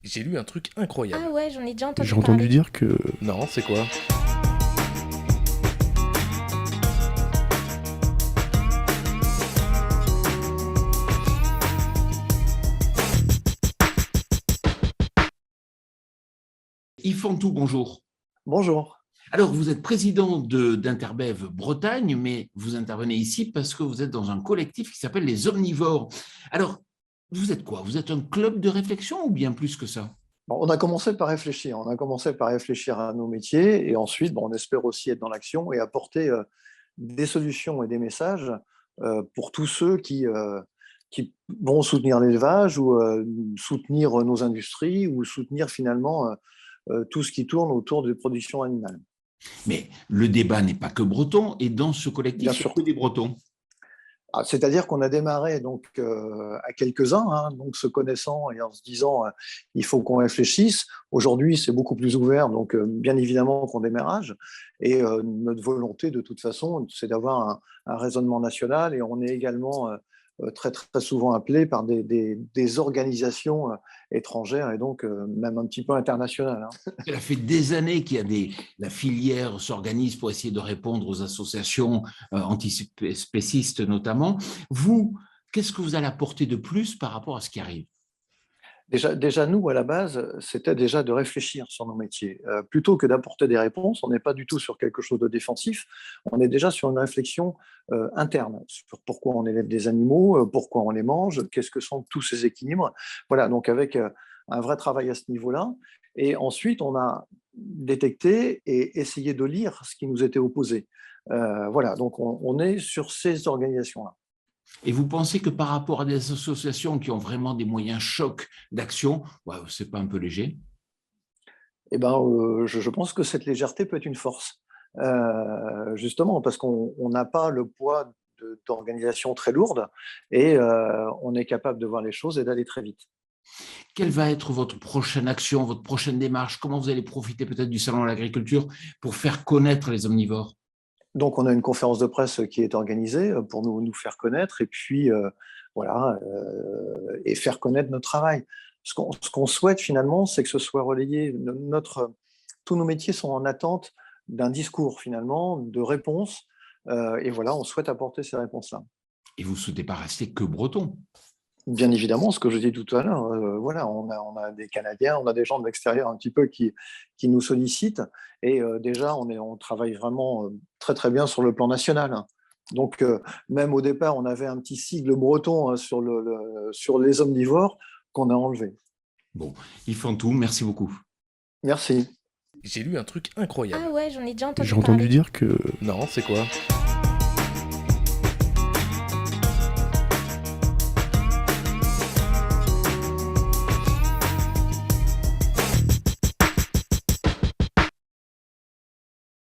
J'ai lu un truc incroyable. Ah ouais, j'en ai déjà entendu J'ai entendu parler. dire que... Non, c'est quoi? Yves Fantou, bonjour. Bonjour. Alors, vous êtes président d'Interbev Bretagne, mais vous intervenez ici parce que vous êtes dans un collectif qui s'appelle les Omnivores. Alors, vous êtes quoi? Vous êtes un club de réflexion ou bien plus que ça? Bon, on a commencé par réfléchir. On a commencé par réfléchir à nos métiers et ensuite, bon, on espère aussi être dans l'action et apporter des solutions et des messages pour tous ceux qui vont soutenir l'élevage ou soutenir nos industries ou soutenir finalement tout ce qui tourne autour de production animale. Mais le débat n'est pas que breton et dans ce Bien collectif, il n'y a sûr. que des Bretons. C'est-à-dire qu'on a démarré donc à quelques-uns, hein, donc se connaissant et en se disant il faut qu'on réfléchisse. Aujourd'hui, c'est beaucoup plus ouvert, donc bien évidemment qu'on démarrage. Et notre volonté, de toute façon, c'est d'avoir un raisonnement national. Et on est également très très souvent appelé par des organisations étrangères et donc même un petit peu internationales, hein. Cela fait des années la filière s'organise pour essayer de répondre aux associations antispécistes notamment. Vous, qu'est-ce que vous allez apporter de plus par rapport à ce qui arrive? Déjà, nous, à la base, c'était déjà de réfléchir sur nos métiers. Plutôt que d'apporter des réponses, on n'est pas du tout sur quelque chose de défensif, on est déjà sur une réflexion interne, sur pourquoi on élève des animaux, pourquoi on les mange, qu'est-ce que sont tous ces équilibres. Voilà, donc avec un vrai travail à ce niveau-là. Et ensuite, on a détecté et essayé de lire ce qui nous était opposé. Voilà, donc on est sur ces organisations-là. Et vous pensez que par rapport à des associations qui ont vraiment des moyens chocs d'action, ouais, c'est pas un peu léger? Eh ben, je pense que cette légèreté peut être une force. Justement, parce qu'on n'a pas le poids d'organisations très lourdes et on est capable de voir les choses et d'aller très vite. Quelle va être votre prochaine action, votre prochaine démarche? Comment vous allez profiter peut-être du Salon de l'agriculture pour faire connaître les omnivores? Donc, on a une conférence de presse qui est organisée pour nous faire connaître et puis voilà, et faire connaître notre travail. Ce qu'on souhaite finalement, c'est que ce soit relayé. Tous nos métiers sont en attente d'un discours finalement, de réponses. Et voilà, on souhaite apporter ces réponses-là. Et vous ne souhaitez pas rester que breton? Bien évidemment, ce que je dis tout à l'heure, voilà, on a des Canadiens, on a des gens de l'extérieur un petit peu qui nous sollicitent et déjà on travaille vraiment très très bien sur le plan national, hein. Donc même au départ, on avait un petit sigle breton sur les omnivores qu'on a enlevé. Bon, ils font tout, merci beaucoup. Merci. J'ai lu un truc incroyable. Ah ouais, j'en ai déjà entendu J'ai entendu parler. dire que... Non, c'est quoi?